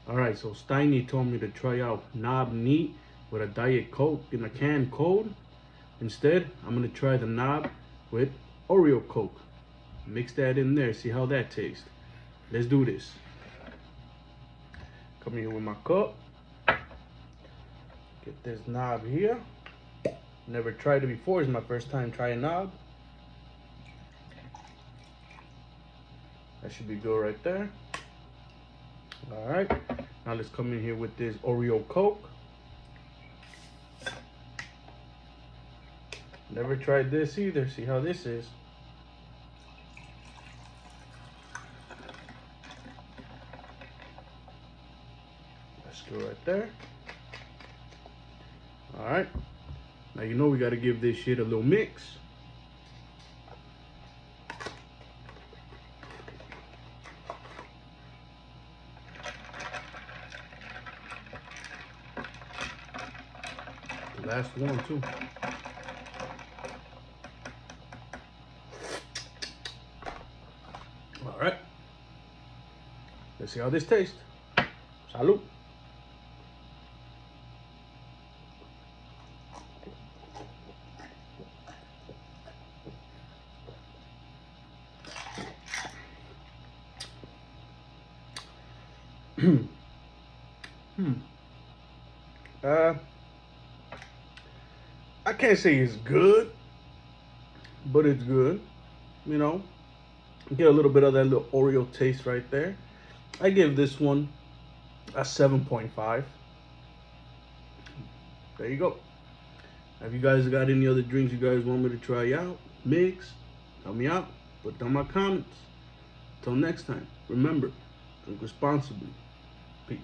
Alright, so Steiny told me to try out knob neat with a Diet Coke in a can cold. Instead, I'm gonna try the knob with Oreo Coke. Mix that in there, see how that tastes. Let's do this. Come here with my cup. Get this knob here. Never tried it before, it's my first time trying knob. That should be good right there. Alright, now let's come in here with this Oreo Coke. Never tried this either, see how this is. That's good right there. Alright, now you know we gotta give this shit a little mix. The last one too. Alright, let's see how this tastes. Salud. I can't say it's good, but it's good. You know, get a little bit of that little Oreo taste right there. I give this one a 7.5. There you go. Have you guys got any other drinks you guys want me to try out? Mix? Help me out. Put down my comments. Till next time, remember, drink responsibly. Peace.